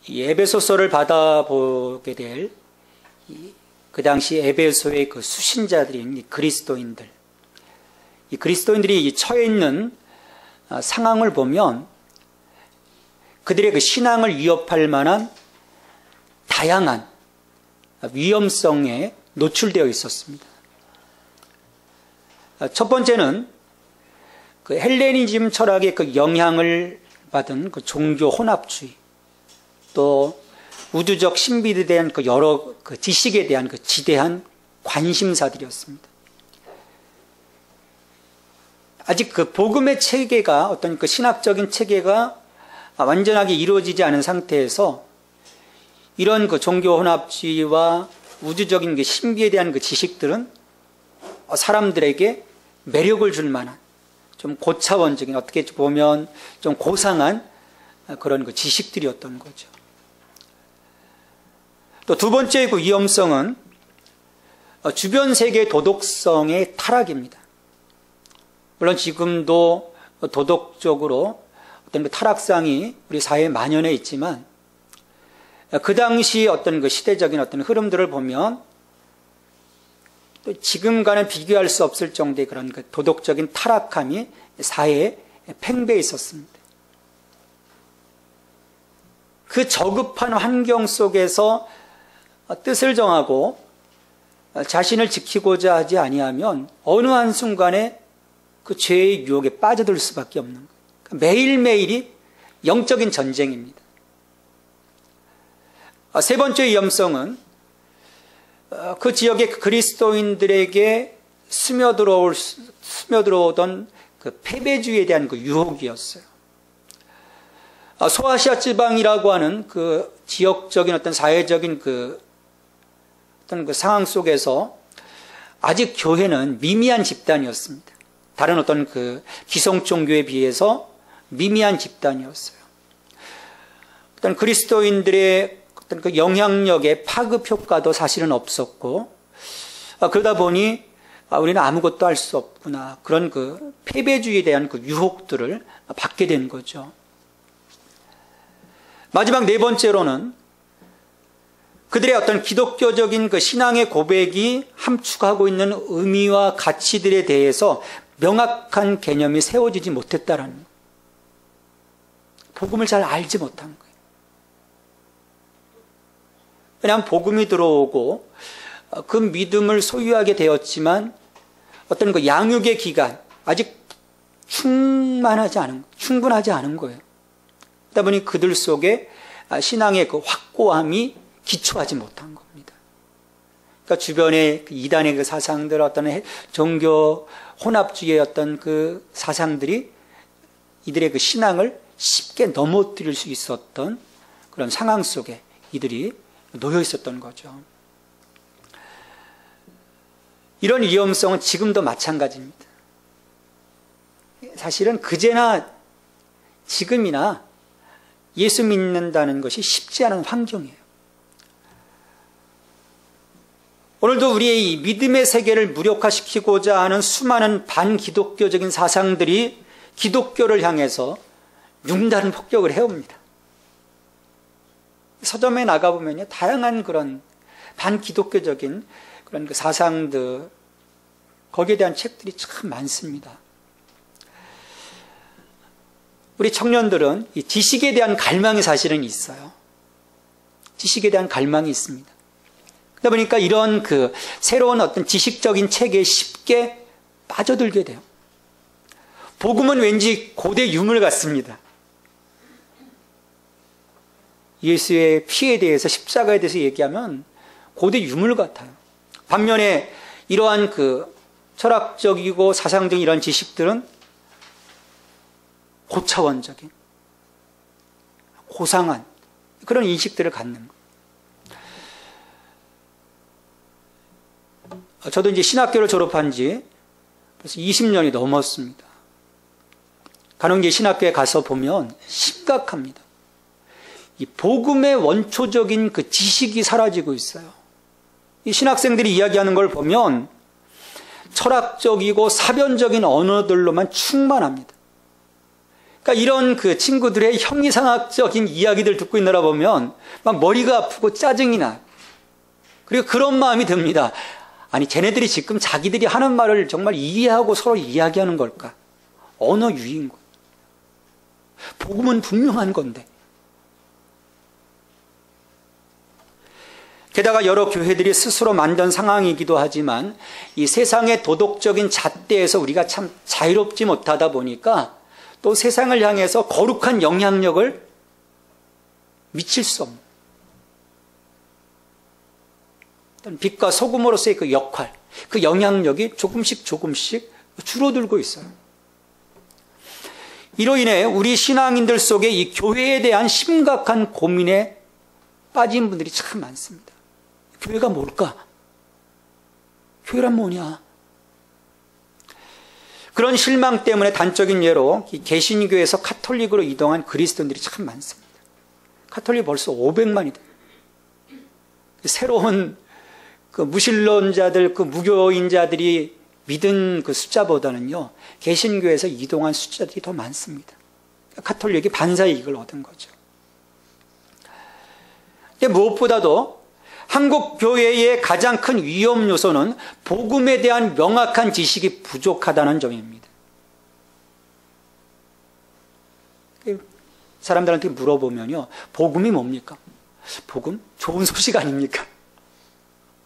이 에베소서를 받아보게 될 그 당시 에베소의 그 수신자들인 이 그리스도인들, 이 그리스도인들이 처해 있는 상황을 보면 그들의 그 신앙을 위협할 만한 다양한 위험성에 노출되어 있었습니다. 첫 번째는 그 헬레니즘 철학의 그 영향을 받은 그 종교 혼합주의, 또 우주적 신비에 대한 그 여러 그 지식에 대한 그 지대한 관심사들이었습니다. 아직 그 복음의 체계가, 어떤 그 신학적인 체계가 완전하게 이루어지지 않은 상태에서 이런 그 종교 혼합주의와 우주적인 그 신비에 대한 그 지식들은 사람들에게 매력을 줄 만한 좀 고차원적인, 어떻게 보면 좀 고상한 그런 그 지식들이었던 거죠. 또 두 번째 그 위험성은 주변 세계의 도덕성의 타락입니다. 물론 지금도 도덕적으로 어떤 그 타락상이 우리 사회에 만연해 있지만, 그 당시 어떤 그 시대적인 어떤 흐름들을 보면 또 지금과는 비교할 수 없을 정도의 그런 그 도덕적인 타락함이 사회에 팽배해 있었습니다. 그 저급한 환경 속에서 뜻을 정하고 자신을 지키고자 하지 아니하면 어느 한순간에 그 죄의 유혹에 빠져들 수밖에 없는 거예요. 매일매일이 영적인 전쟁입니다. 세 번째 위험성은 그 지역의 그리스도인들에게 스며들어오던 그 패배주의에 대한 그 유혹이었어요. 소아시아 지방이라고 하는 그 지역적인 어떤 사회적인 어떤 그 상황 속에서 아직 교회는 미미한 집단이었습니다. 다른 어떤 그 기성 종교에 비해서 미미한 집단이었어요. 어떤 그리스도인들의 어떤 그 영향력의 파급 효과도 사실은 없었고, 그러다 보니 우리는 아무것도 할 수 없구나, 그런 그 패배주의에 대한 그 유혹들을 받게 된 거죠. 마지막 네 번째로는 그들의 어떤 기독교적인 그 신앙의 고백이 함축하고 있는 의미와 가치들에 대해서 명확한 개념이 세워지지 못했다라는 거예요. 복음을 잘 알지 못한 거예요. 왜냐하면 복음이 들어오고 그 믿음을 소유하게 되었지만 어떤 그 양육의 기간, 아직 충분하지 않은 거예요. 그러다 보니 그들 속에 신앙의 그 확고함이 기초하지 못한 겁니다. 그러니까 주변의 이단의 그 사상들, 어떤 종교 혼합주의의 어떤 그 사상들이 이들의 그 신앙을 쉽게 넘어뜨릴 수 있었던 그런 상황 속에 이들이 놓여 있었던 거죠. 이런 위험성은 지금도 마찬가지입니다. 사실은 그제나 지금이나 예수 믿는다는 것이 쉽지 않은 환경이에요. 오늘도 우리의 이 믿음의 세계를 무력화시키고자 하는 수많은 반기독교적인 사상들이 기독교를 향해서 융단한 폭격을 해옵니다. 서점에 나가보면요, 다양한 그런 반기독교적인 그런 그 사상들, 거기에 대한 책들이 참 많습니다. 우리 청년들은 이 지식에 대한 갈망이 사실은 있어요. 지식에 대한 갈망이 있습니다. 그러다 보니까 이런 그 새로운 어떤 지식적인 체계에 쉽게 빠져들게 돼요. 복음은 왠지 고대 유물 같습니다. 예수의 피에 대해서, 십자가에 대해서 얘기하면 고대 유물 같아요. 반면에 이러한 그 철학적이고 사상적인 이런 지식들은 고차원적인, 고상한 그런 인식들을 갖는 거예요. 저도 이제 신학교를 졸업한 지 벌써 20년이 넘었습니다. 간혹 이제 신학교에 가서 보면 심각합니다. 이 복음의 원초적인 그 지식이 사라지고 있어요. 이 신학생들이 이야기하는 걸 보면 철학적이고 사변적인 언어들로만 충만합니다. 그러니까 이런 그 친구들의 형이상학적인 이야기들 듣고 있느라 보면 막 머리가 아프고 짜증이 나. 그리고 그런 마음이 듭니다. 아니, 쟤네들이 지금 자기들이 하는 말을 정말 이해하고 서로 이야기하는 걸까? 언어 유희인 거예요. 복음은 분명한 건데. 게다가 여러 교회들이 스스로 만든 상황이기도 하지만 이 세상의 도덕적인 잣대에서 우리가 참 자유롭지 못하다 보니까 또 세상을 향해서 거룩한 영향력을 미칠 수 없는 빛과 소금으로서의 그 역할, 그 영향력이 조금씩 줄어들고 있어요. 이로 인해 우리 신앙인들 속에 이 교회에 대한 심각한 고민에 빠진 분들이 참 많습니다. 교회가 뭘까? 교회란 뭐냐? 그런 실망 때문에 단적인 예로 개신교에서 카톨릭으로 이동한 그리스도인들이 참 많습니다. 카톨릭 벌써 500만이다. 새로운 그 무신론자들, 그 무교인자들이 믿은 그 숫자보다는요, 개신교에서 이동한 숫자들이 더 많습니다. 카톨릭이 반사이익을 얻은 거죠. 근데 무엇보다도 한국 교회의 가장 큰 위험 요소는 복음에 대한 명확한 지식이 부족하다는 점입니다. 사람들한테 물어보면요, 복음이 뭡니까? 복음? 좋은 소식 아닙니까?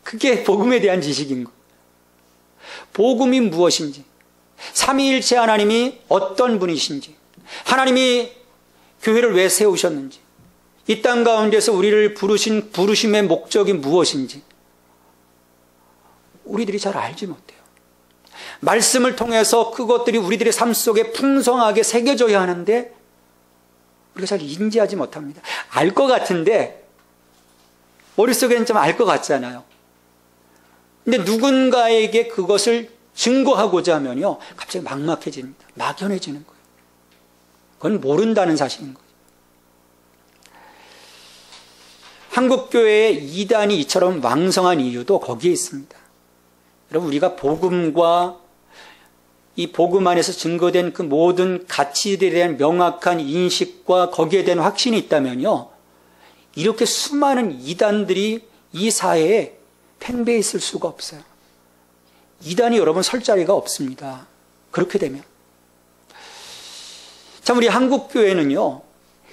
그게 복음에 대한 지식인 거예요. 복음이 무엇인지, 삼위일체 하나님이 어떤 분이신지, 하나님이 교회를 왜 세우셨는지, 이 땅 가운데서 우리를 부르신 부르심의 목적이 무엇인지 우리들이 잘 알지 못해요. 말씀을 통해서 그것들이 우리들의 삶 속에 풍성하게 새겨져야 하는데 우리가 잘 인지하지 못합니다. 알 것 같은데 머릿속에는 좀 알 것 같잖아요. 근데 누군가에게 그것을 증거하고자 하면요, 갑자기 막막해집니다. 막연해지는 거예요. 그건 모른다는 사실인 거예요. 한국교회의 이단이 이처럼 왕성한 이유도 거기에 있습니다. 여러분, 우리가 복음과 이 복음 안에서 증거된 그 모든 가치들에 대한 명확한 인식과 거기에 대한 확신이 있다면요, 이렇게 수많은 이단들이 이 사회에 팽배해 있을 수가 없어요. 이단이 여러분 설 자리가 없습니다. 그렇게 되면. 참, 우리 한국교회는요,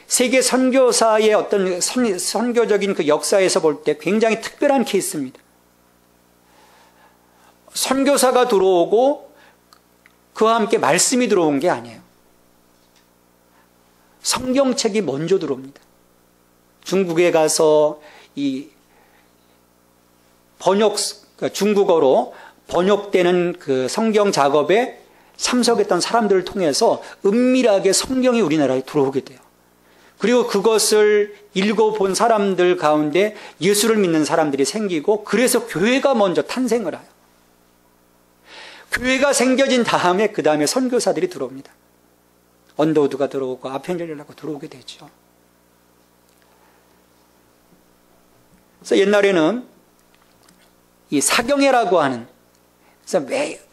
세계 선교사의 어떤 선교적인 그 역사에서 볼 때 굉장히 특별한 케이스입니다. 선교사가 들어오고 그와 함께 말씀이 들어온 게 아니에요. 성경책이 먼저 들어옵니다. 중국에 가서 이 중국어로 번역되는 그 성경 작업에 참석했던 사람들을 통해서 은밀하게 성경이 우리나라에 들어오게 돼요. 그리고 그것을 읽어본 사람들 가운데 예수를 믿는 사람들이 생기고, 그래서 교회가 먼저 탄생을 해요. 교회가 생겨진 다음에 그 다음에 선교사들이 들어옵니다. 언더우드가 들어오고 아펜젤리라고 들어오게 되죠. 그래서 옛날에는 이 사경회라고 하는, 그래서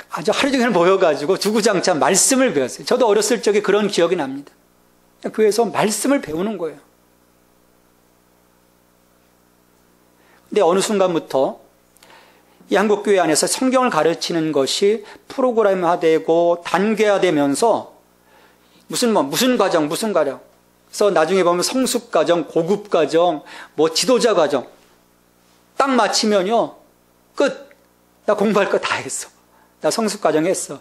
아주 하루 종일 모여가지고 주구장창 말씀을 배웠어요. 저도 어렸을 적에 그런 기억이 납니다. 교회에서 말씀을 배우는 거예요. 근데 어느 순간부터 이 한국교회 안에서 성경을 가르치는 것이 프로그램화되고 단계화되면서 무슨 과정. 그래서 나중에 보면 성숙 과정, 고급 과정, 지도자 과정 딱 마치면요, 끝. 나 공부할 거 다 했어. 나 성숙 과정 했어.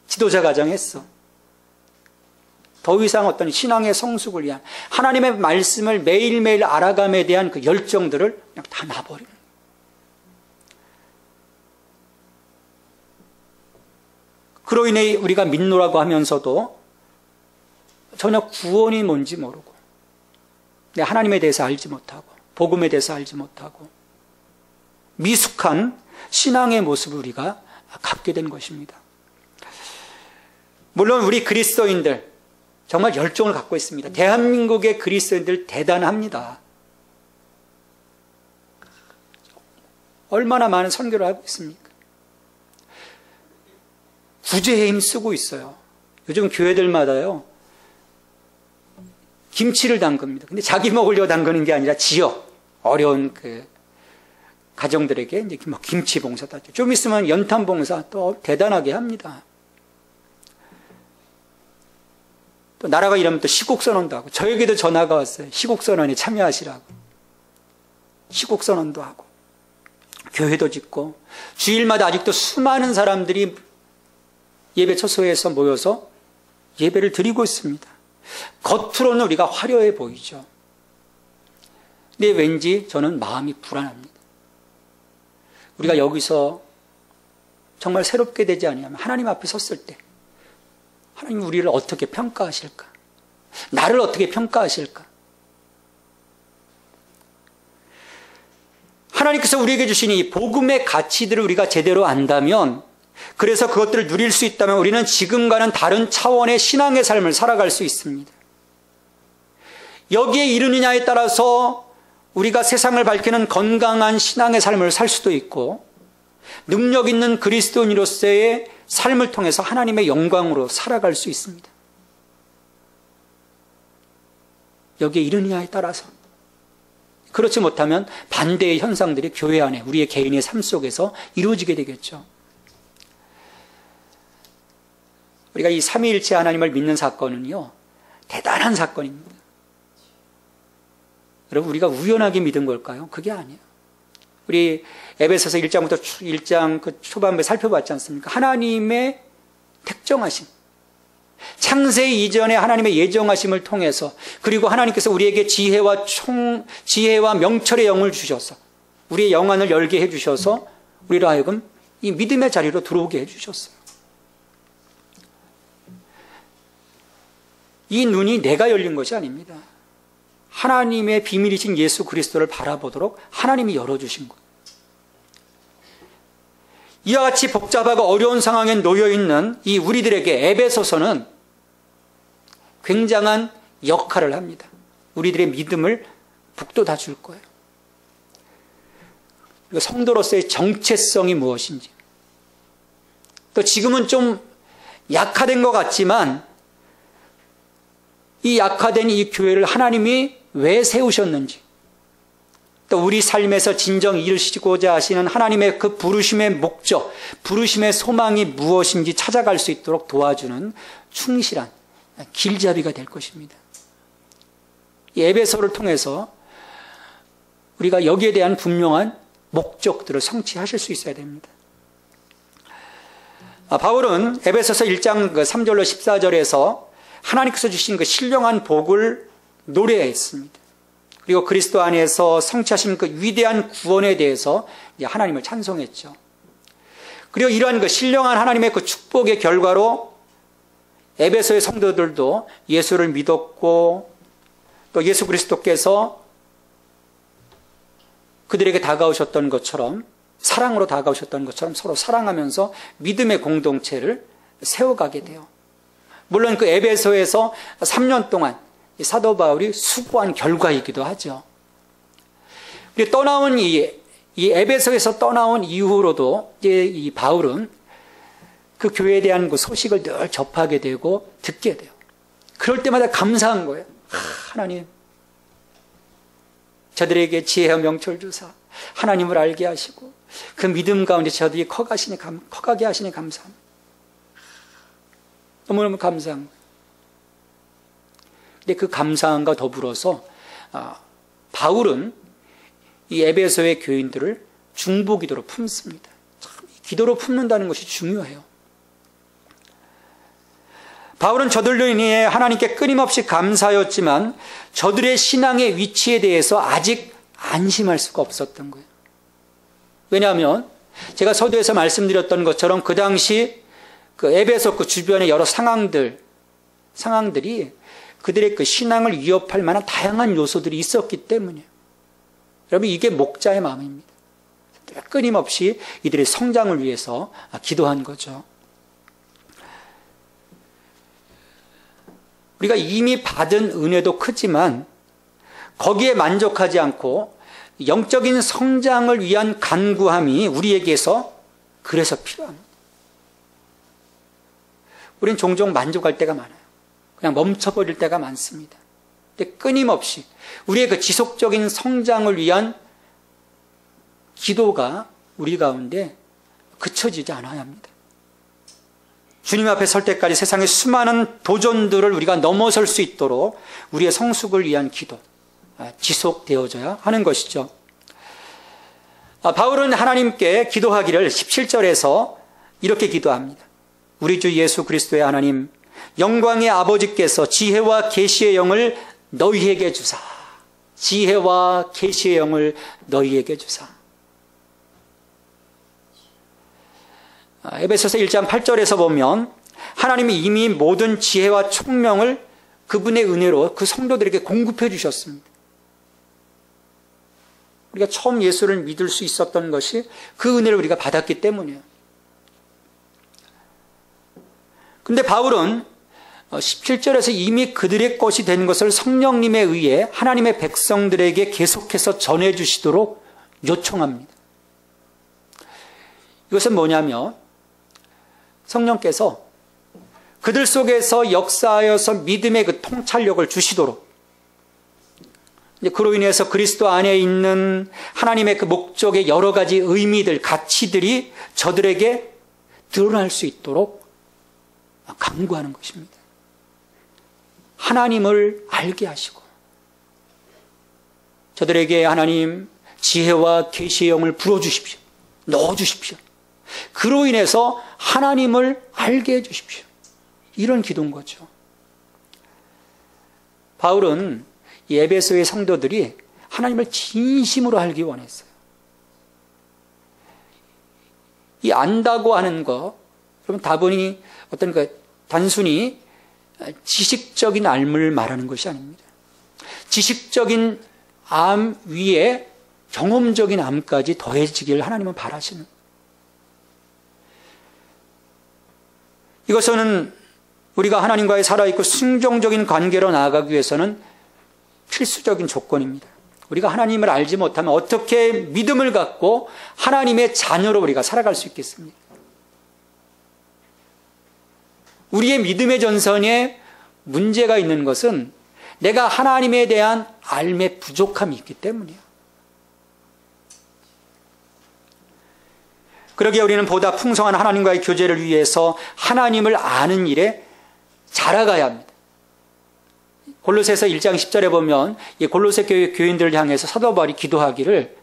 지도자 과정 했어. 더 이상 어떤 신앙의 성숙을 위한 하나님의 말씀을 매일매일 알아감에 대한 그 열정들을 그냥 다 놔버리는 거예요. 그로 인해 우리가 믿노라고 하면서도 전혀 구원이 뭔지 모르고, 하나님에 대해서 알지 못하고, 복음에 대해서 알지 못하고, 미숙한 신앙의 모습을 우리가 갖게 된 것입니다. 물론 우리 그리스도인들 정말 열정을 갖고 있습니다. 대한민국의 그리스도인들 대단합니다. 얼마나 많은 선교를 하고 있습니까? 구제에 힘쓰고 있어요. 요즘 교회들마다요, 김치를 담급니다. 근데 자기 먹으려고 담그는 게 아니라 지역, 어려운 그 가정들에게 이제 뭐 김치 봉사도 하죠. 좀 있으면 연탄 봉사 또 대단하게 합니다. 또 나라가 이러면 또 시국선언도 하고, 저에게도 전화가 왔어요. 시국선언에 참여하시라고. 시국선언도 하고, 교회도 짓고, 주일마다 아직도 수많은 사람들이 예배 처소에서 모여서 예배를 드리고 있습니다. 겉으로는 우리가 화려해 보이죠. 근데 왠지 저는 마음이 불안합니다. 우리가 여기서 정말 새롭게 되지 않으면 하나님 앞에 섰을 때 하나님 우리를 어떻게 평가하실까? 나를 어떻게 평가하실까? 하나님께서 우리에게 주신 이 복음의 가치들을 우리가 제대로 안다면, 그래서 그것들을 누릴 수 있다면 우리는 지금과는 다른 차원의 신앙의 삶을 살아갈 수 있습니다. 여기에 이르느냐에 따라서 우리가 세상을 밝히는 건강한 신앙의 삶을 살 수도 있고, 능력 있는 그리스도인으로서의 삶을 통해서 하나님의 영광으로 살아갈 수 있습니다. 여기에 이르느냐에 따라서. 그렇지 못하면 반대의 현상들이 교회 안에 우리의 개인의 삶 속에서 이루어지게 되겠죠. 우리가 이 삼위일체 하나님을 믿는 사건은요, 대단한 사건입니다. 여러분, 우리가 우연하게 믿은 걸까요? 그게 아니에요. 우리 에베소서 1장부터 1장 그 초반부에 살펴봤지 않습니까? 하나님의 택정하심, 창세 이전에 하나님의 예정하심을 통해서, 그리고 하나님께서 우리에게 지혜와 명철의 영을 주셔서 우리의 영안을 열게 해주셔서 우리로 하여금 이 믿음의 자리로 들어오게 해주셨어요. 이 눈이 내가 열린 것이 아닙니다. 하나님의 비밀이신 예수 그리스도를 바라보도록 하나님이 열어주신 거예요. 이와 같이 복잡하고 어려운 상황에 놓여있는 이 우리들에게 에베소서는 굉장한 역할을 합니다. 우리들의 믿음을 북돋아 줄 거예요. 그리고 성도로서의 정체성이 무엇인지, 또 지금은 좀 약화된 것 같지만 이 약화된 이 교회를 하나님이 왜 세우셨는지, 또 우리 삶에서 진정 이루시고자 하시는 하나님의 그 부르심의 목적, 부르심의 소망이 무엇인지 찾아갈 수 있도록 도와주는 충실한 길잡이가 될 것입니다. 이 에베소를 통해서 우리가 여기에 대한 분명한 목적들을 성취하실 수 있어야 됩니다. 바울은 에베소서 1장 3절로 14절에서 하나님께서 주신 그 신령한 복을 노래했습니다. 그리고 그리스도 안에서 성취하신 그 위대한 구원에 대해서 하나님을 찬송했죠. 그리고 이러한 그 신령한 하나님의 그 축복의 결과로 에베소의 성도들도 예수를 믿었고, 또 예수 그리스도께서 그들에게 다가오셨던 것처럼, 사랑으로 다가오셨던 것처럼 서로 사랑하면서 믿음의 공동체를 세워가게 돼요. 물론 그 에베소에서 3년 동안 사도 바울이 수고한 결과이기도 하죠. 그리고 떠나온 이 에베소에서 떠나온 이후로도 이제 이 바울은 그 교회에 대한 그 소식을 늘 접하게 되고 듣게 돼요. 그럴 때마다 감사한 거예요. 하나님, 저들에게 지혜와 명철 주사 하나님을 알게 하시고 그 믿음 가운데 저들이 커가게 하시니 감사합니다. 너무너무 감사한 거예요. 근데 그 감사함과 더불어서 바울은 이 에베소의 교인들을 중보기도로 품습니다. 참, 기도로 품는다는 것이 중요해요. 바울은 저들로 인해 하나님께 끊임없이 감사하였지만 저들의 신앙의 위치에 대해서 아직 안심할 수가 없었던 거예요. 왜냐하면 제가 서두에서 말씀드렸던 것처럼 그 당시 그 에베소 그 주변의 여러 상황들이 그들의 그 신앙을 위협할 만한 다양한 요소들이 있었기 때문이에요. 여러분, 이게 목자의 마음입니다. 끊임없이 이들의 성장을 위해서 기도한 거죠. 우리가 이미 받은 은혜도 크지만 거기에 만족하지 않고 영적인 성장을 위한 간구함이 우리에게서 그래서 필요합니다. 우리는 종종 만족할 때가 많아요. 그냥 멈춰버릴 때가 많습니다. 근데 끊임없이 우리의 그 지속적인 성장을 위한 기도가 우리 가운데 그쳐지지 않아야 합니다. 주님 앞에 설 때까지 세상의 수많은 도전들을 우리가 넘어설 수 있도록 우리의 성숙을 위한 기도 지속되어져야 하는 것이죠. 바울은 하나님께 기도하기를 17절에서 이렇게 기도합니다. 우리 주 예수 그리스도의 하나님, 영광의 아버지께서 지혜와 계시의 영을 너희에게 주사. 지혜와 계시의 영을 너희에게 주사. 에베소서 1장 8절에서 보면 하나님이 이미 모든 지혜와 총명을 그분의 은혜로 그 성도들에게 공급해 주셨습니다. 우리가 처음 예수를 믿을 수 있었던 것이 그 은혜를 우리가 받았기 때문이에요. 그런데 바울은 17절에서 이미 그들의 것이 된 것을 성령님에 의해 하나님의 백성들에게 계속해서 전해주시도록 요청합니다. 이것은 뭐냐면 성령께서 그들 속에서 역사하여서 믿음의 그 통찰력을 주시도록, 그로 인해서 그리스도 안에 있는 하나님의 그 목적의 여러 가지 의미들, 가치들이 저들에게 드러날 수 있도록 강구하는 것입니다. 하나님을 알게 하시고 저들에게 하나님 지혜와 계시의 영을 불어주십시오. 넣어주십시오. 그로 인해서 하나님을 알게 해주십시오. 이런 기도인 거죠. 바울은 이 에베소의 성도들이 하나님을 진심으로 알기 원했어요. 이 안다고 하는 거, 여러분 다분히 어떤 단순히 지식적인 알을 말하는 것이 아닙니다. 지식적인 암 위에 경험적인 암까지 더해지길 하나님은 바라시는 거예요. 이것은 우리가 하나님과의 살아있고 순종적인 관계로 나아가기 위해서는 필수적인 조건입니다. 우리가 하나님을 알지 못하면 어떻게 믿음을 갖고 하나님의 자녀로 우리가 살아갈 수 있겠습니까? 우리의 믿음의 전선에 문제가 있는 것은 내가 하나님에 대한 알의 부족함이 있기 때문이에요. 그러기에 우리는 보다 풍성한 하나님과의 교제를 위해서 하나님을 아는 일에 자라가야 합니다. 골로새서 1장 10절에 보면 이 골로새 교회 교인들을 향해서 사도 바울이 기도하기를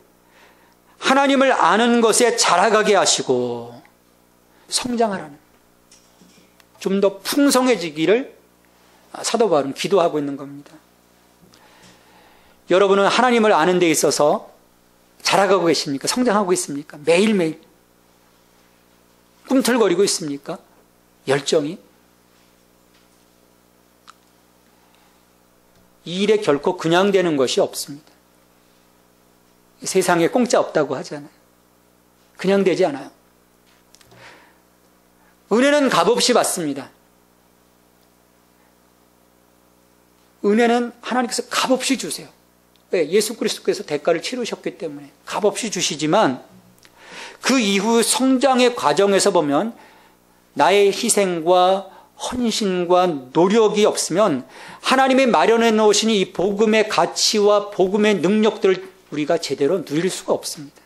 하나님을 아는 것에 자라가게 하시고 성장하라는, 좀 더 풍성해지기를 사도 바울은 기도하고 있는 겁니다. 여러분은 하나님을 아는 데 있어서 자라가고 계십니까? 성장하고 있습니까? 매일매일 꿈틀거리고 있습니까? 열정이? 이 일에 결코 그냥 되는 것이 없습니다. 세상에 공짜 없다고 하잖아요. 그냥 되지 않아요. 은혜는 값없이 받습니다. 은혜는 하나님께서 값없이 주세요. 왜? 예수 그리스도께서 대가를 치르셨기 때문에 값없이 주시지만 그 이후 성장의 과정에서 보면 나의 희생과 헌신과 노력이 없으면 하나님이 마련해 놓으신 이 복음의 가치와 복음의 능력들을 우리가 제대로 누릴 수가 없습니다.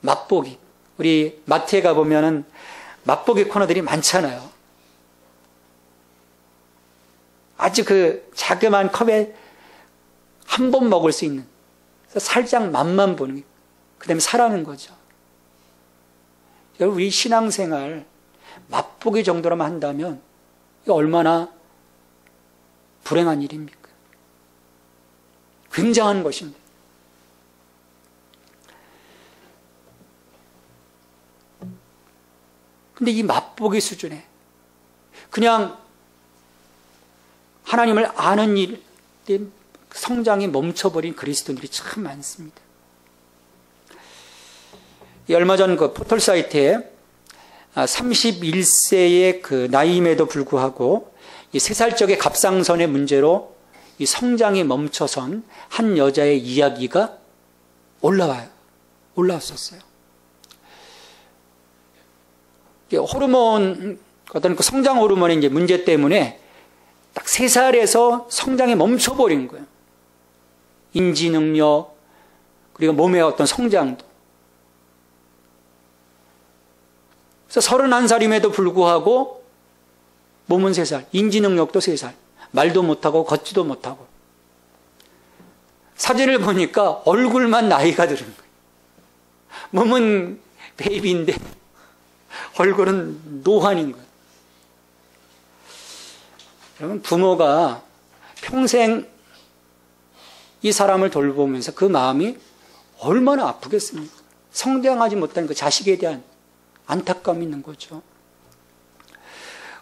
맛보기, 우리 마트에 가보면은 맛보기 코너들이 많잖아요. 아주 그 자그마한 컵에 한 번 먹을 수 있는, 살짝 맛만 보는 게, 그 다음에 사라는 거죠. 여러분, 우리 신앙생활 맛보기 정도로만 한다면 이게 얼마나 불행한 일입니까? 굉장한 것입니다. 근데 이 맛보기 수준에 그냥 하나님을 아는 일에 성장이 멈춰버린 그리스도인들이 참 많습니다. 얼마 전 그 포털 사이트에 31세의 그 나이임에도 불구하고 이 3살적의 갑상선의 문제로 이 성장이 멈춰선 한 여자의 이야기가 올라왔었어요. 호르몬, 어떤 그 성장 호르몬의 이제 문제 때문에 딱 3살에서 성장이 멈춰버린 거예요. 인지 능력, 그리고 몸의 어떤 성장도. 그래서 31살임에도 불구하고 몸은 3살, 인지 능력도 3살, 말도 못하고 걷지도 못하고. 사진을 보니까 얼굴만 나이가 들은 거예요. 몸은 베이비인데 얼굴은 노환인 거예요. 여러분, 부모가 평생 이 사람을 돌보면서 그 마음이 얼마나 아프겠습니까? 성장하지 못한 그 자식에 대한 안타까움이 있는 거죠.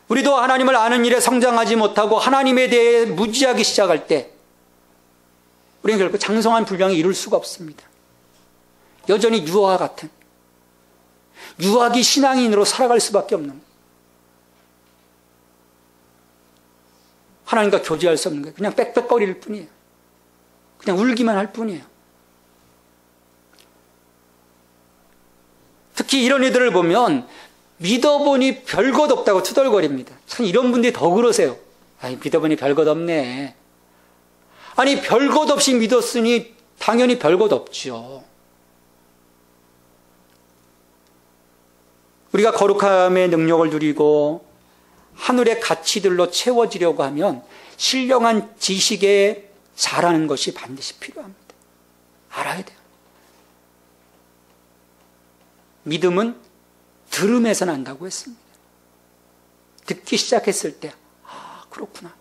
우리도 하나님을 아는 일에 성장하지 못하고 하나님에 대해 무지하기 시작할 때 우리는 결국 장성한 분량을 이룰 수가 없습니다. 여전히 유아와 같은, 유아기 신앙인으로 살아갈 수밖에 없는 거예요. 하나님과 교제할 수 없는 거예요. 그냥 빽빽거릴 뿐이에요. 그냥 울기만 할 뿐이에요. 특히 이런 이들을 보면 믿어보니 별것 없다고 투덜거립니다. 참 이런 분들이 더 그러세요. 아니, 믿어보니 별것 없네. 아니, 별것 없이 믿었으니 당연히 별것 없죠. 우리가 거룩함의 능력을 누리고 하늘의 가치들로 채워지려고 하면 신령한 지식에 잘하는 것이 반드시 필요합니다. 알아야 돼요. 믿음은 들음에서 난다고 했습니다. 듣기 시작했을 때, 아, 그렇구나.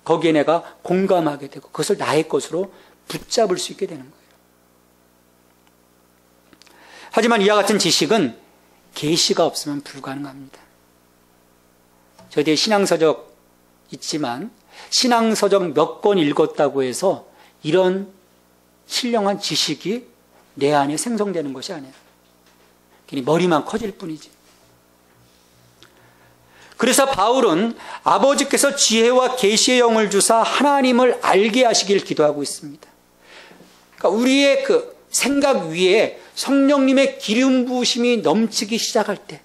거기에 내가 공감하게 되고 그것을 나의 것으로 붙잡을 수 있게 되는 거예요. 하지만 이와 같은 지식은 계시가 없으면 불가능합니다. 저희들이 신앙서적 있지만 신앙서적 몇 권 읽었다고 해서 이런 신령한 지식이 내 안에 생성되는 것이 아니에요. 그냥 머리만 커질 뿐이지. 그래서 바울은 아버지께서 지혜와 계시의 영을 주사 하나님을 알게 하시길 기도하고 있습니다. 그러니까 우리의 그 생각 위에 성령님의 기름 부으심이 넘치기 시작할 때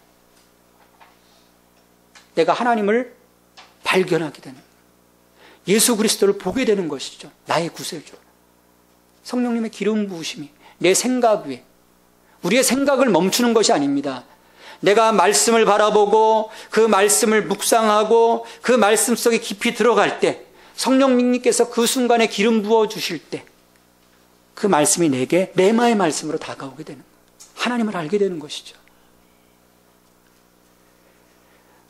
내가 하나님을 발견하게 되는 거예요. 예수 그리스도를 보게 되는 것이죠. 나의 구세주. 성령님의 기름 부으심이 내 생각 위에, 우리의 생각을 멈추는 것이 아닙니다. 내가 말씀을 바라보고 그 말씀을 묵상하고 그 말씀 속에 깊이 들어갈 때 성령님께서 그 순간에 기름 부어주실 때 그 말씀이 내게 레마의 말씀으로 다가오게 되는 거예요. 하나님을 알게 되는 것이죠.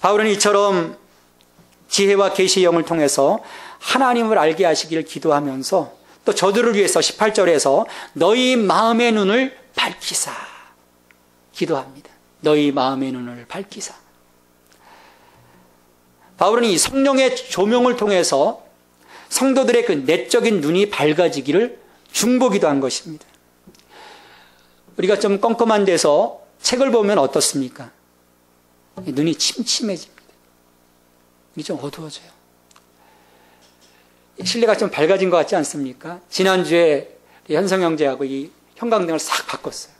바울은 이처럼 지혜와 계시의 영을 통해서 하나님을 알게 하시기를 기도하면서 또 저들을 위해서 18절에서 너희 마음의 눈을 밝히사 기도합니다. 너희 마음의 눈을 밝히사. 바울은 이 성령의 조명을 통해서 성도들의 그 내적인 눈이 밝아지기를 중보기도 한 것입니다. 우리가 좀 껌껌한 데서 책을 보면 어떻습니까? 눈이 침침해집니다. 눈이 좀 어두워져요. 실내가 좀 밝아진 것 같지 않습니까? 지난주에 현성 형제하고 이 형광등을 싹 바꿨어요.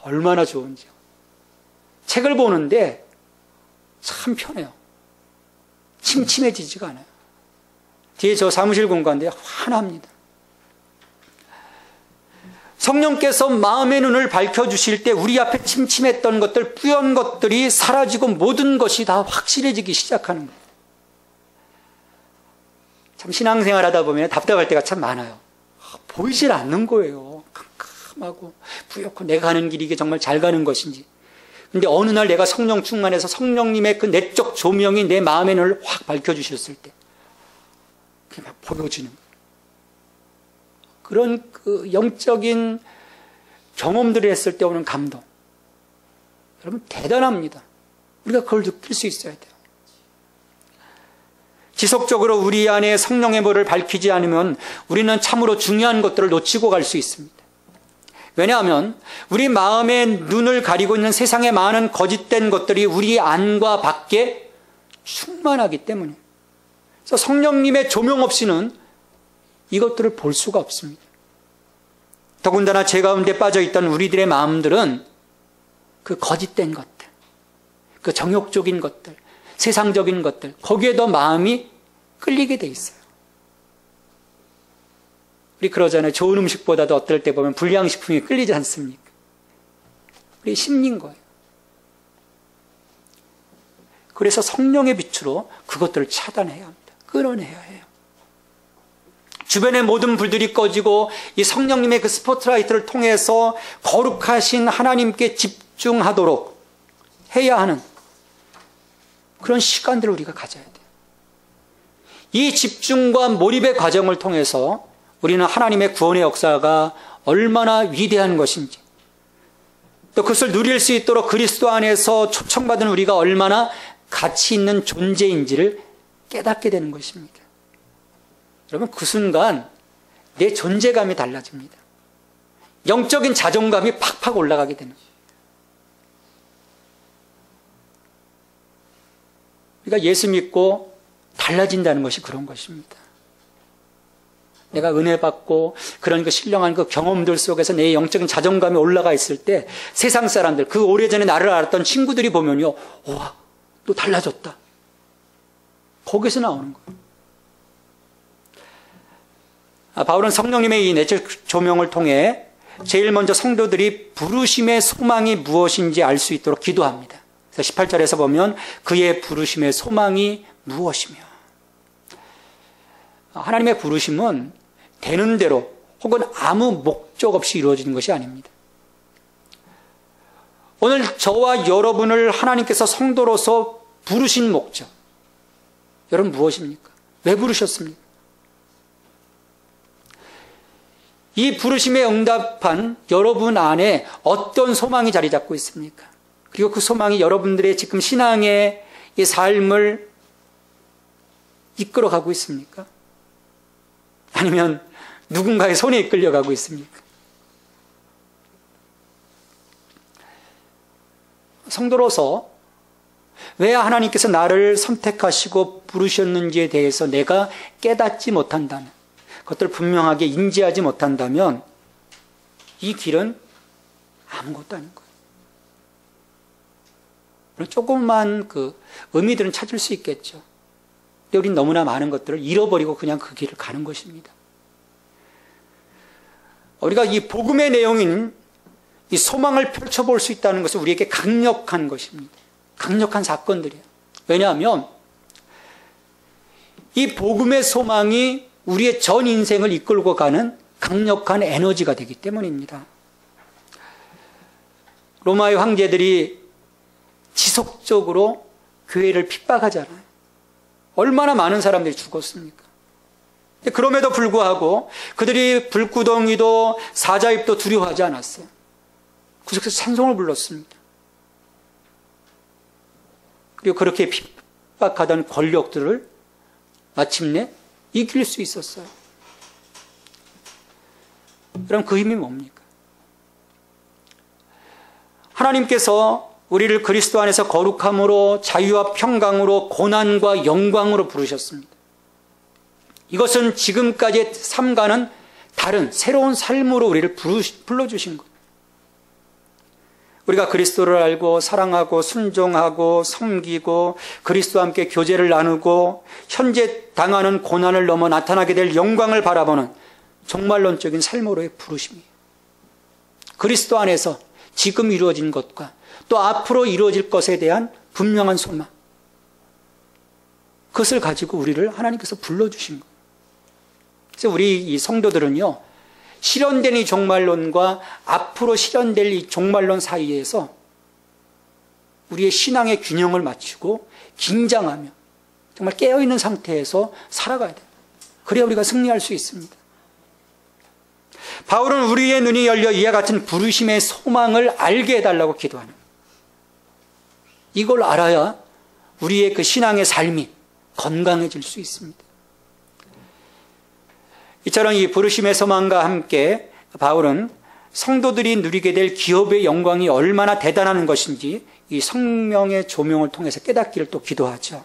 얼마나 좋은지요. 책을 보는데 참 편해요. 침침해지지가 않아요. 뒤에 저 사무실 공간인데 환합니다. 성령께서 마음의 눈을 밝혀주실 때 우리 앞에 침침했던 것들, 뿌연 것들이 사라지고 모든 것이 다 확실해지기 시작하는 거예요. 참 신앙생활 하다 보면 답답할 때가 참 많아요. 보이질 않는 거예요. 캄캄하고 뿌옇고 내가 가는 길이 이게 정말 잘 가는 것인지. 근데 어느 날 내가 성령 충만해서 성령님의 그 내적 조명이 내 마음의 눈을 확 밝혀주셨을 때 그게 막 보여지는 거예요. 그런 그 영적인 경험들을 했을 때 오는 감동. 여러분 대단합니다. 우리가 그걸 느낄 수 있어야 돼요. 지속적으로 우리 안에 성령의 볼을 밝히지 않으면 우리는 참으로 중요한 것들을 놓치고 갈 수 있습니다. 왜냐하면 우리 마음의 눈을 가리고 있는 세상의 많은 거짓된 것들이 우리 안과 밖에 충만하기 때문에 그래서 성령님의 조명 없이는 이것들을 볼 수가 없습니다. 더군다나 죄 가운데 빠져있던 우리들의 마음들은 그 거짓된 것들, 그 정욕적인 것들, 세상적인 것들, 거기에 더 마음이 끌리게 돼 있어요. 우리 그러잖아요. 좋은 음식보다도 어떨 때 보면 불량식품이 끌리지 않습니까? 우리 심리인 거예요. 그래서 성령의 빛으로 그것들을 차단해야 합니다. 끌어내야 해요. 주변의 모든 불들이 꺼지고 이 성령님의 그 스포트라이트를 통해서 거룩하신 하나님께 집중하도록 해야 하는 그런 시간들을 우리가 가져야 돼요. 이 집중과 몰입의 과정을 통해서 우리는 하나님의 구원의 역사가 얼마나 위대한 것인지, 또 그것을 누릴 수 있도록 그리스도 안에서 초청받은 우리가 얼마나 가치 있는 존재인지를 깨닫게 되는 것입니다. 여러분, 그 순간 내 존재감이 달라집니다. 영적인 자존감이 팍팍 올라가게 되는 거예요. 우리가 예수 믿고 달라진다는 것이 그런 것입니다. 내가 은혜 받고 그런 그 신령한 그 경험들 속에서 내 영적인 자존감이 올라가 있을 때 세상 사람들, 그 오래전에 나를 알았던 친구들이 보면요, 와, 또 달라졌다. 거기서 나오는 거예요. 바울은 성령님의 이 내적 조명을 통해 제일 먼저 성도들이 부르심의 소망이 무엇인지 알 수 있도록 기도합니다. 그래서 18절에서 보면 그의 부르심의 소망이 무엇이며, 하나님의 부르심은 되는 대로 혹은 아무 목적 없이 이루어지는 것이 아닙니다. 오늘 저와 여러분을 하나님께서 성도로서 부르신 목적, 여러분 무엇입니까? 왜 부르셨습니까? 이 부르심에 응답한 여러분 안에 어떤 소망이 자리 잡고 있습니까? 그리고 그 소망이 여러분들의 지금 신앙의 이 삶을 이끌어가고 있습니까? 아니면 누군가의 손에 이끌려가고 있습니까? 성도로서 왜 하나님께서 나를 선택하시고 부르셨는지에 대해서 내가 깨닫지 못한다면, 그것들을 분명하게 인지하지 못한다면 이 길은 아무것도 아닌 거예요. 조금만 그 의미들은 찾을 수 있겠죠. 근데 우린 너무나 많은 것들을 잃어버리고 그냥 그 길을 가는 것입니다. 우리가 이 복음의 내용인 이 소망을 펼쳐볼 수 있다는 것은 우리에게 강력한 것입니다. 강력한 사건들이에요. 왜냐하면 이 복음의 소망이 우리의 전 인생을 이끌고 가는 강력한 에너지가 되기 때문입니다. 로마의 황제들이 지속적으로 교회를 핍박하잖아요. 얼마나 많은 사람들이 죽었습니까? 그럼에도 불구하고 그들이 불구덩이도 사자입도 두려워하지 않았어요. 그 속에서 찬송을 불렀습니다. 그리고 그렇게 핍박하던 권력들을 마침내 이길 수 있었어요. 그럼 그 힘이 뭡니까? 하나님께서 우리를 그리스도 안에서 거룩함으로 자유와 평강으로 고난과 영광으로 부르셨습니다. 이것은 지금까지의 삶과는 다른 새로운 삶으로 우리를 불러주신 것. 우리가 그리스도를 알고 사랑하고 순종하고 섬기고 그리스도와 함께 교제를 나누고 현재 당하는 고난을 넘어 나타나게 될 영광을 바라보는 종말론적인 삶으로의 부르심이에요. 그리스도 안에서 지금 이루어진 것과 또 앞으로 이루어질 것에 대한 분명한 소망, 그것을 가지고 우리를 하나님께서 불러주신 거예요. 그래서 우리 이 성도들은요, 실현된 이 종말론과 앞으로 실현될 이 종말론 사이에서 우리의 신앙의 균형을 맞추고 긴장하며 정말 깨어있는 상태에서 살아가야 돼요. 그래야 우리가 승리할 수 있습니다. 바울은 우리의 눈이 열려 이와 같은 부르심의 소망을 알게 해달라고 기도하는 거예요. 이걸 알아야 우리의 그 신앙의 삶이 건강해질 수 있습니다. 이처럼 이 부르심의 소망과 함께 바울은 성도들이 누리게 될 기업의 영광이 얼마나 대단한 것인지 이 성령의 조명을 통해서 깨닫기를 또 기도하죠.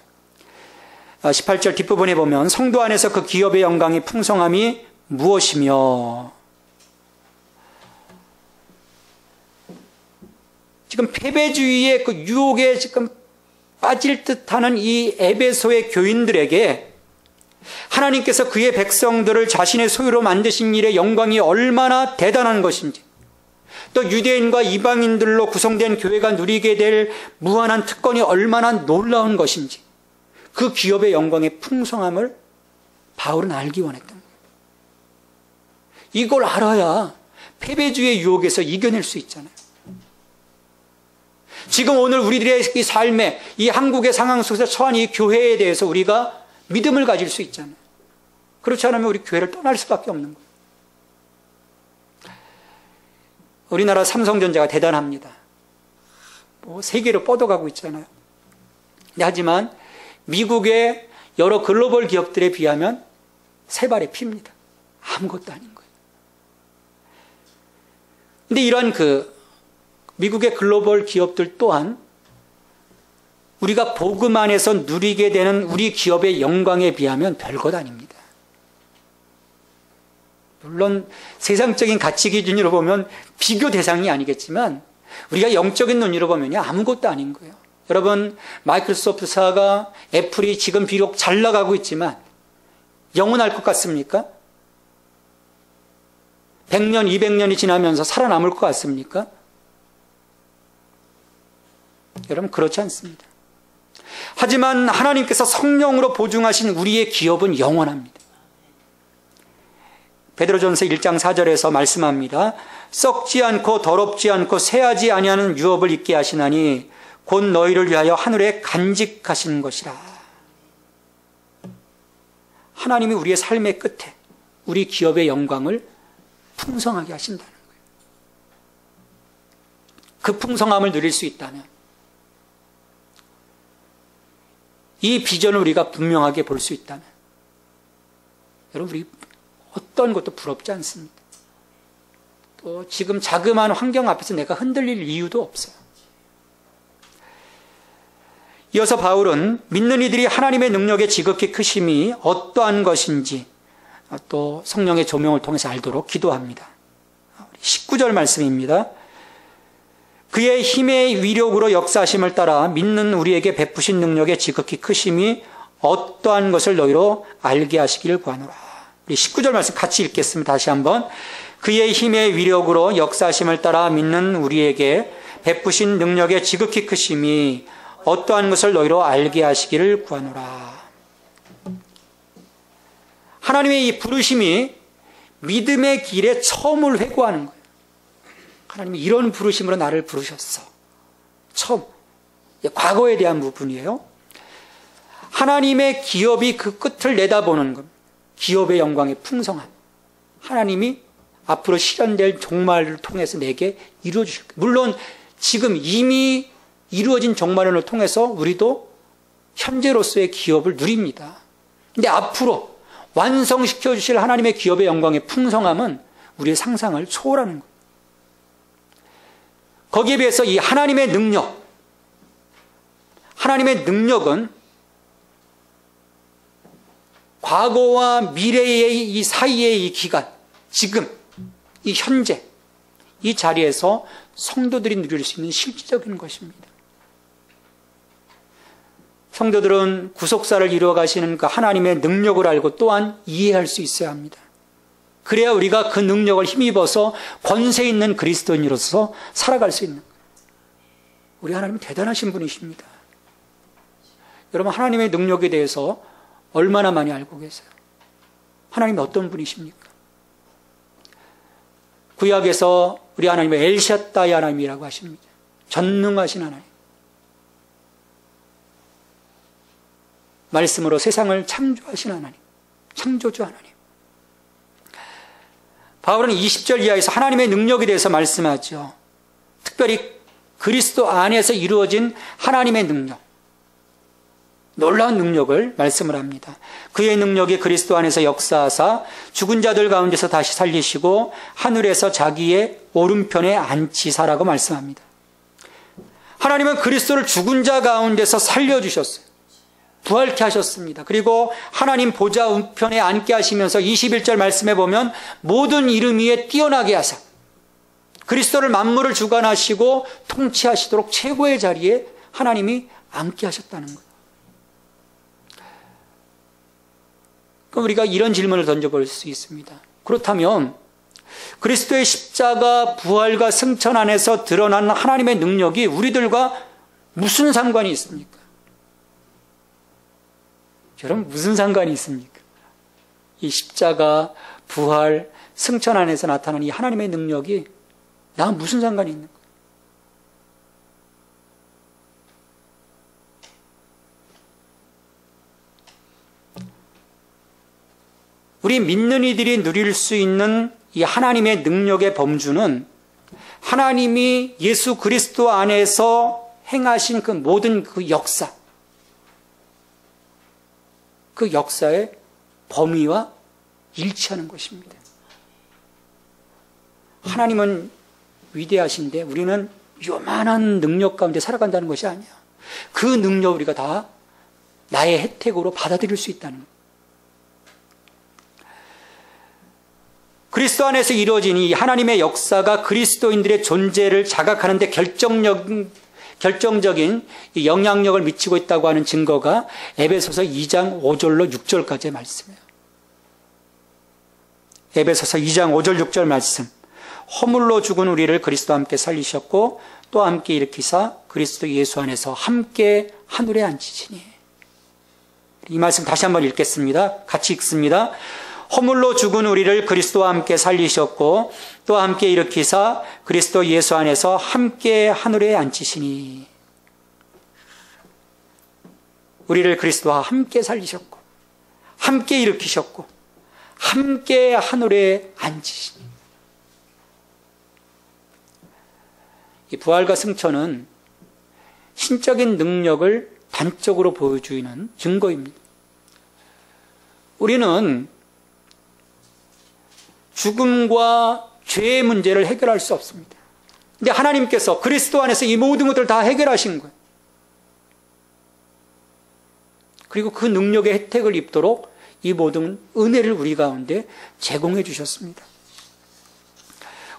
18절 뒷부분에 보면 성도 안에서 그 기업의 영광이 풍성함이 무엇이며, 지금 패배주의의 그 유혹에 지금 빠질 듯하는 이 에베소의 교인들에게 하나님께서 그의 백성들을 자신의 소유로 만드신 일의 영광이 얼마나 대단한 것인지, 또 유대인과 이방인들로 구성된 교회가 누리게 될 무한한 특권이 얼마나 놀라운 것인지, 그 기업의 영광의 풍성함을 바울은 알기 원했던 거예요. 이걸 알아야 패배주의 유혹에서 이겨낼 수 있잖아요. 지금 오늘 우리들의 이 삶에, 이 한국의 상황 속에서 처한 이 교회에 대해서 우리가 믿음을 가질 수 있잖아요. 그렇지 않으면 우리 교회를 떠날 수밖에 없는 거예요. 우리나라 삼성전자가 대단합니다. 세계로 뻗어가고 있잖아요. 하지만 미국의 여러 글로벌 기업들에 비하면 세 발의 피입니다. 아무것도 아닌 거예요. 근데 이러한 미국의 글로벌 기업들 또한 우리가 복음 안에서 누리게 되는 우리 기업의 영광에 비하면 별것 아닙니다. 물론 세상적인 가치 기준으로 보면 비교 대상이 아니겠지만 우리가 영적인 눈으로 보면 아무것도 아닌 거예요. 여러분, 마이크로소프트사가, 애플이 지금 비록 잘 나가고 있지만 영원할 것 같습니까? 100년, 200년이 지나면서 살아남을 것 같습니까? 여러분, 그렇지 않습니다. 하지만 하나님께서 성령으로 보증하신 우리의 기업은 영원합니다. 베드로전서 1장 4절에서 말씀합니다. 썩지 않고 더럽지 않고 새하지 아니하는 유업을 있게 하시나니 곧 너희를 위하여 하늘에 간직하신 것이라. 하나님이 우리의 삶의 끝에 우리 기업의 영광을 풍성하게 하신다는 거예요. 그 풍성함을 누릴 수 있다면 이 비전을 우리가 분명하게 볼 수 있다면 여러분, 우리 어떤 것도 부럽지 않습니다. 또 지금 자그마한 환경 앞에서 내가 흔들릴 이유도 없어요. 이어서 바울은 믿는 이들이 하나님의 능력의 지극히 크심이 어떠한 것인지 또 성령의 조명을 통해서 알도록 기도합니다. 19절 말씀입니다. 그의 힘의 위력으로 역사하심을 따라 믿는 우리에게 베푸신 능력의 지극히 크심이 어떠한 것을 너희로 알게 하시기를 구하노라. 우리 19절 말씀 같이 읽겠습니다. 다시 한번. 그의 힘의 위력으로 역사하심을 따라 믿는 우리에게 베푸신 능력의 지극히 크심이 어떠한 것을 너희로 알게 하시기를 구하노라. 하나님의 이 부르심이 믿음의 길에 처음을 회고하는 거예요. 하나님이 이런 부르심으로 나를 부르셨어. 처음. 과거에 대한 부분이에요. 하나님의 기업이 그 끝을 내다보는 것. 기업의 영광의 풍성함. 하나님이 앞으로 실현될 종말을 통해서 내게 이루어 주실 거예요. 물론 지금 이미 이루어진 종말론을 통해서 우리도 현재로서의 기업을 누립니다. 근데 앞으로 완성시켜 주실 하나님의 기업의 영광의 풍성함은 우리의 상상을 초월하는 거예요. 거기에 비해서 이 하나님의 능력은 과거와 미래의 이 사이의 이 기간, 지금, 이 현재, 이 자리에서 성도들이 누릴 수 있는 실질적인 것입니다. 성도들은 구속사를 이루어 가시는 그 하나님의 능력을 알고 또한 이해할 수 있어야 합니다. 그래야 우리가 그 능력을 힘입어서 권세 있는 그리스도인으로서 살아갈 수 있는 거예요. 우리 하나님은 대단하신 분이십니다. 여러분, 하나님의 능력에 대해서 얼마나 많이 알고 계세요? 하나님이 어떤 분이십니까? 구약에서 우리 하나님은 엘샤다이 하나님이라고 하십니다. 전능하신 하나님. 말씀으로 세상을 창조하신 하나님. 창조주 하나님. 바울은 20절 이하에서 하나님의 능력에 대해서 말씀하죠. 특별히 그리스도 안에서 이루어진 하나님의 능력. 놀라운 능력을 말씀을 합니다. 그의 능력이 그리스도 안에서 역사하사 죽은 자들 가운데서 다시 살리시고 하늘에서 자기의 오른편에 앉히사라고 말씀합니다. 하나님은 그리스도를 죽은 자 가운데서 살려주셨어요. 부활케 하셨습니다. 그리고 하나님 보좌 우편에 앉게 하시면서 21절 말씀에 보면 모든 이름 위에 뛰어나게 하사 그리스도를 만물을 주관하시고 통치하시도록 최고의 자리에 하나님이 앉게 하셨다는 거예요. 그럼 우리가 이런 질문을 던져볼 수 있습니다. 그렇다면 그리스도의 십자가 부활과 승천 안에서 드러난 하나님의 능력이 우리들과 무슨 상관이 있습니까? 여러분, 무슨 상관이 있습니까? 이 십자가 부활 승천 안에서 나타나는 이 하나님의 능력이 나와 무슨 상관이 있는 거예요? 우리 믿는 이들이 누릴 수 있는 이 하나님의 능력의 범주는 하나님이 예수 그리스도 안에서 행하신 그 모든 그 역사, 그 역사의 범위와 일치하는 것입니다. 하나님은 위대하신데 우리는 요만한 능력 가운데 살아간다는 것이 아니야. 그 능력 우리가 다 나의 혜택으로 받아들일 수 있다는 거예요. 그리스도 안에서 이루어진 이 하나님의 역사가 그리스도인들의 존재를 자각하는 데 결정적인 영향력을 미치고 있다고 하는 증거가 에베소서 2장 5절로 6절까지의 말씀이에요. 에베소서 2장 5절 6절 말씀. 허물로 죽은 우리를 그리스도와 함께 살리셨고 또 함께 일으키사 그리스도 예수 안에서 함께 하늘에 앉히시니. 이 말씀 다시 한번 읽겠습니다. 같이 읽습니다. 허물로 죽은 우리를 그리스도와 함께 살리셨고 또 함께 일으키사 그리스도 예수 안에서 함께 하늘에 앉히시니. 우리를 그리스도와 함께 살리셨고 함께 일으키셨고 함께 하늘에 앉히시니. 이 부활과 승천은 신적인 능력을 단적으로 보여주는 증거입니다. 우리는 죽음과 죄의 문제를 해결할 수 없습니다. 근데 하나님께서 그리스도 안에서 이 모든 것들을 다 해결하신 거예요. 그리고 그 능력의 혜택을 입도록 이 모든 은혜를 우리 가운데 제공해 주셨습니다.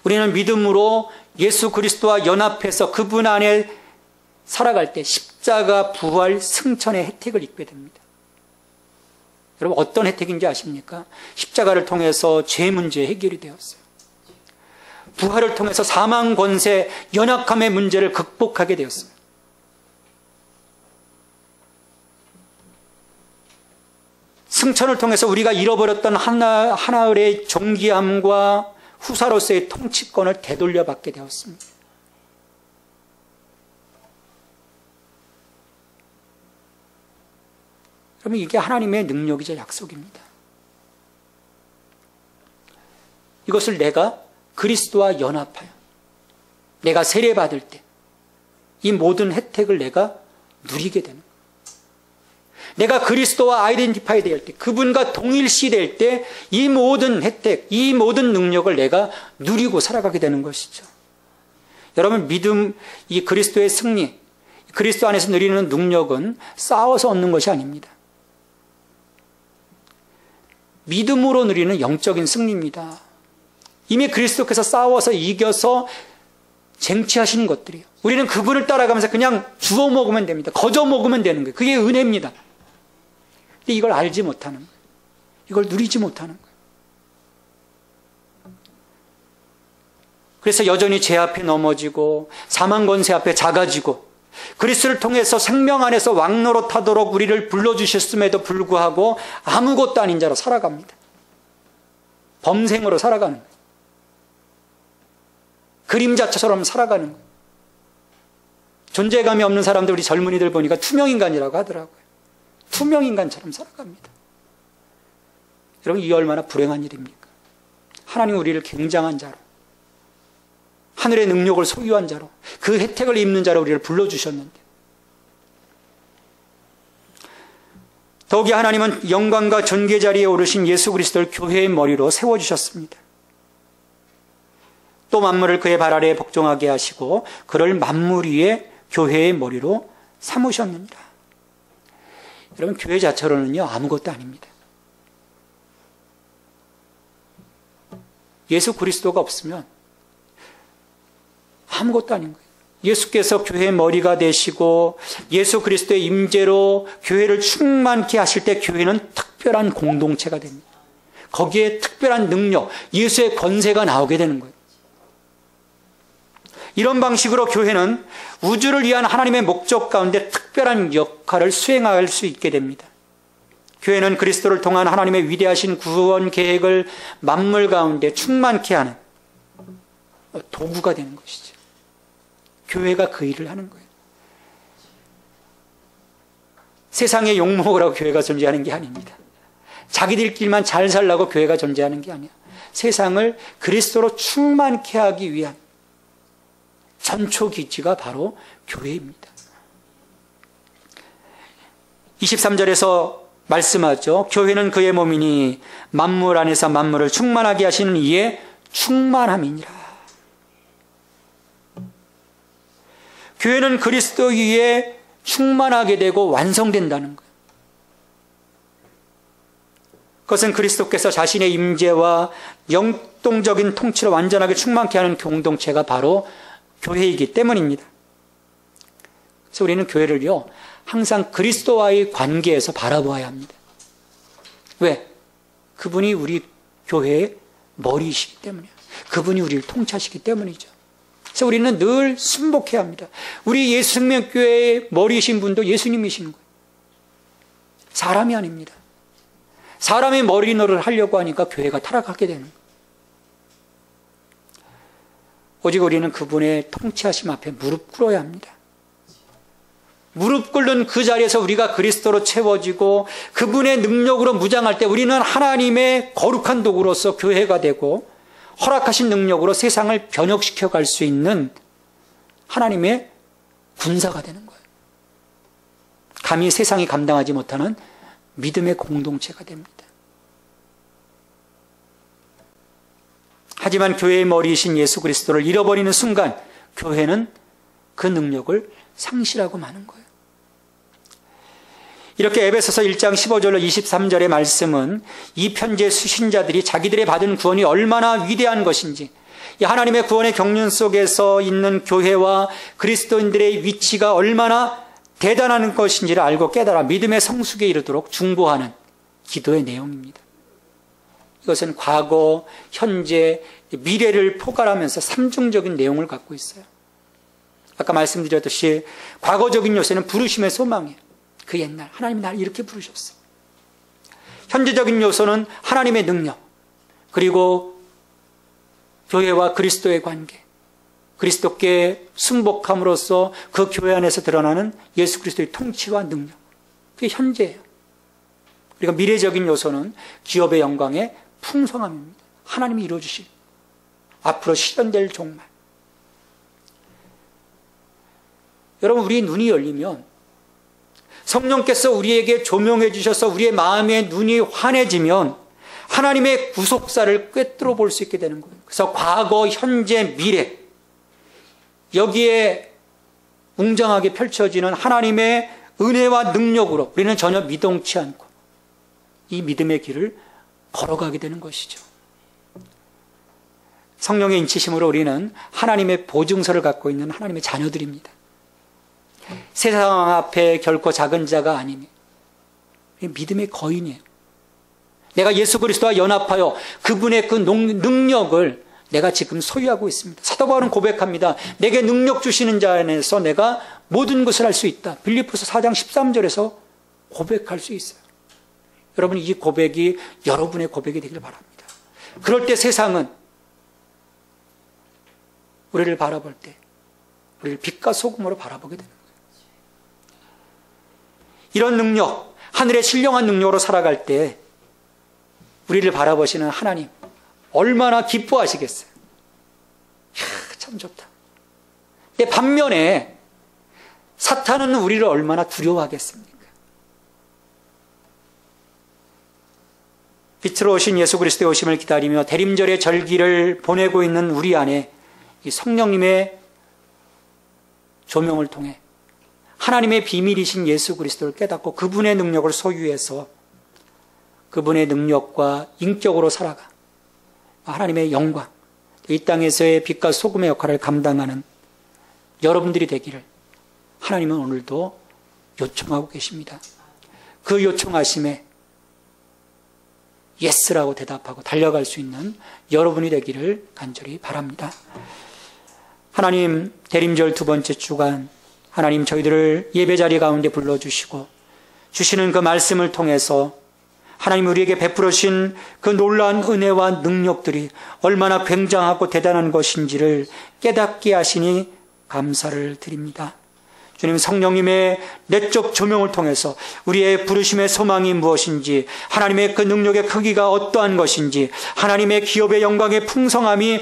우리는 믿음으로 예수 그리스도와 연합해서 그분 안에 살아갈 때 십자가 부활 승천의 혜택을 입게 됩니다. 여러분, 어떤 혜택인지 아십니까? 십자가를 통해서 죄 문제 해결이 되었어요. 부활을 통해서 사망 권세, 연약함의 문제를 극복하게 되었어요. 승천을 통해서 우리가 잃어버렸던 하나을의 존귀함과 후사로서의 통치권을 되돌려받게 되었습니다. 그러면 이게 하나님의 능력이자 약속입니다. 이것을 내가 그리스도와 연합하여 내가 세례받을 때 이 모든 혜택을 내가 누리게 되는 거예요. 내가 그리스도와 아이덴티파이 될 때, 그분과 동일시 될 때 이 모든 혜택, 이 모든 능력을 내가 누리고 살아가게 되는 것이죠. 여러분, 믿음, 이 그리스도의 승리, 그리스도 안에서 누리는 능력은 싸워서 얻는 것이 아닙니다. 믿음으로 누리는 영적인 승리입니다. 이미 그리스도께서 싸워서 이겨서 쟁취하시는 것들이에요. 우리는 그분을 따라가면서 그냥 주워 먹으면 됩니다. 거저 먹으면 되는 거예요. 그게 은혜입니다. 근데 이걸 알지 못하는 거예요. 이걸 누리지 못하는 거예요. 그래서 여전히 죄 앞에 넘어지고 사망 권세 앞에 작아지고 그리스도를 통해서 생명 안에서 왕노릇하도록 우리를 불러주셨음에도 불구하고 아무것도 아닌 자로 살아갑니다. 범생으로 살아가는 거예요. 그림자처럼 살아가는 거예요. 존재감이 없는 사람들, 우리 젊은이들 보니까 투명인간이라고 하더라고요. 투명인간처럼 살아갑니다. 여러분, 이게 얼마나 불행한 일입니까? 하나님 우리를 굉장한 자로, 하늘의 능력을 소유한 자로, 그 혜택을 입는 자로 우리를 불러주셨는데, 더욱이 하나님은 영광과 존귀의 자리에 오르신 예수 그리스도를 교회의 머리로 세워주셨습니다. 또 만물을 그의 발 아래에 복종하게 하시고 그를 만물 위에 교회의 머리로 삼으셨느니라. 여러분, 교회 자체로는요 아무것도 아닙니다. 예수 그리스도가 없으면 아무것도 아닌 거예요. 예수께서 교회의 머리가 되시고 예수 그리스도의 임재로 교회를 충만케 하실 때 교회는 특별한 공동체가 됩니다. 거기에 특별한 능력, 예수의 권세가 나오게 되는 거예요. 이런 방식으로 교회는 우주를 위한 하나님의 목적 가운데 특별한 역할을 수행할 수 있게 됩니다. 교회는 그리스도를 통한 하나님의 위대하신 구원 계획을 만물 가운데 충만케 하는 도구가 되는 것이죠. 교회가 그 일을 하는 거예요. 세상에 욕먹으라고 교회가 존재하는 게 아닙니다. 자기들끼리만 잘 살라고 교회가 존재하는 게 아니야. 세상을 그리스도로 충만케 하기 위한 전초 기지가 바로 교회입니다. 23절에서 말씀하죠. 교회는 그의 몸이니 만물 안에서 만물을 충만하게 하시는 이의 충만함이니라. 교회는 그리스도 위에 충만하게 되고 완성된다는 거예요. 그것은 그리스도께서 자신의 임재와 영동적인 통치로 완전하게 충만케 하는 공동체가 바로 교회이기 때문입니다. 그래서 우리는 교회를요, 항상 그리스도와의 관계에서 바라보아야 합니다. 왜? 그분이 우리 교회의 머리이시기 때문이에요. 그분이 우리를 통치하시기 때문이죠. 그래서 우리는 늘 순복해야 합니다. 우리 예수생명교회의 머리이신 분도 예수님이신 거예요. 사람이 아닙니다. 사람의 머리 노릇을 하려고 하니까 교회가 타락하게 되는 거예요. 오직 우리는 그분의 통치하심 앞에 무릎 꿇어야 합니다. 무릎 꿇는 그 자리에서 우리가 그리스도로 채워지고 그분의 능력으로 무장할 때 우리는 하나님의 거룩한 도구로서 교회가 되고 허락하신 능력으로 세상을 변혁시켜 갈 수 있는 하나님의 군사가 되는 거예요. 감히 세상이 감당하지 못하는 믿음의 공동체가 됩니다. 하지만 교회의 머리이신 예수 그리스도를 잃어버리는 순간 교회는 그 능력을 상실하고 마는 거예요. 이렇게 에베소서 1장 15절로 23절의 말씀은 이 편지의 수신자들이 자기들의 받은 구원이 얼마나 위대한 것인지, 이 하나님의 구원의 경륜 속에서 있는 교회와 그리스도인들의 위치가 얼마나 대단한 것인지를 알고 깨달아 믿음의 성숙에 이르도록 중보하는 기도의 내용입니다. 이것은 과거, 현재, 미래를 포괄하면서 삼중적인 내용을 갖고 있어요. 아까 말씀드렸듯이 과거적인 요소는 부르심의 소망이에요. 그 옛날 하나님이 나를 이렇게 부르셨어. 현재적인 요소는 하나님의 능력, 그리고 교회와 그리스도의 관계, 그리스도께 순복함으로써 그 교회 안에서 드러나는 예수 그리스도의 통치와 능력, 그게 현재예요. 그리고 미래적인 요소는 기업의 영광의 풍성함입니다. 하나님이 이루어주실 앞으로 실현될 종말. 여러분, 우리 눈이 열리면 성령께서 우리에게 조명해 주셔서 우리의 마음의 눈이 환해지면 하나님의 구속사를 꿰뚫어 볼 수 있게 되는 거예요. 그래서 과거, 현재, 미래, 여기에 웅장하게 펼쳐지는 하나님의 은혜와 능력으로 우리는 전혀 미동치 않고 이 믿음의 길을 걸어가게 되는 것이죠. 성령의 인치심으로 우리는 하나님의 보증서를 갖고 있는 하나님의 자녀들입니다. 세상 앞에 결코 작은 자가 아니며 믿음의 거인이에요. 내가 예수 그리스도와 연합하여 그분의 그 능력을 내가 지금 소유하고 있습니다. 사도 바울은 고백합니다. 내게 능력 주시는 자 안에서 내가 모든 것을 할 수 있다. 빌립보서 4장 13절에서 고백할 수 있어요. 여러분, 이 고백이 여러분의 고백이 되기를 바랍니다. 그럴 때 세상은 우리를 바라볼 때 우리를 빛과 소금으로 바라보게 되는 거예요. 이런 능력, 하늘의 신령한 능력으로 살아갈 때 우리를 바라보시는 하나님 얼마나 기뻐하시겠어요. 이야, 참 좋다. 반면에 사탄은 우리를 얼마나 두려워하겠습니까? 빛으로 오신 예수 그리스도의 오심을 기다리며 대림절의 절기를 보내고 있는 우리 안에 이 성령님의 조명을 통해 하나님의 비밀이신 예수 그리스도를 깨닫고 그분의 능력을 소유해서 그분의 능력과 인격으로 살아가 하나님의 영광, 이 땅에서의 빛과 소금의 역할을 감당하는 여러분들이 되기를 하나님은 오늘도 요청하고 계십니다. 그 요청하심에 예스라고 대답하고 달려갈 수 있는 여러분이 되기를 간절히 바랍니다. 하나님, 대림절 두 번째 주간 하나님 저희들을 예배자리 가운데 불러주시고 주시는 그 말씀을 통해서 하나님 우리에게 베풀으신 그 놀라운 은혜와 능력들이 얼마나 굉장하고 대단한 것인지를 깨닫게 하시니 감사를 드립니다. 주님, 성령님의 내적 조명을 통해서 우리의 부르심의 소망이 무엇인지, 하나님의 그 능력의 크기가 어떠한 것인지, 하나님의 기업의 영광의 풍성함이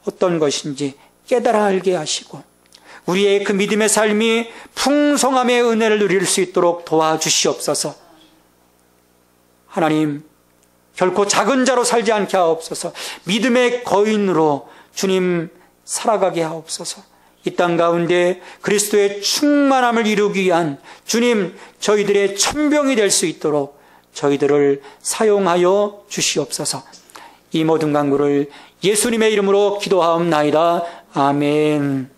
어떤 것인지 깨달아 알게 하시고 우리의 그 믿음의 삶이 풍성함의 은혜를 누릴 수 있도록 도와주시옵소서. 하나님, 결코 작은 자로 살지 않게 하옵소서. 믿음의 거인으로 주님 살아가게 하옵소서. 이 땅 가운데 그리스도의 충만함을 이루기 위한 주님, 저희들의 천병이 될 수 있도록 저희들을 사용하여 주시옵소서. 이 모든 간구를 예수님의 이름으로 기도하옵나이다. 아멘.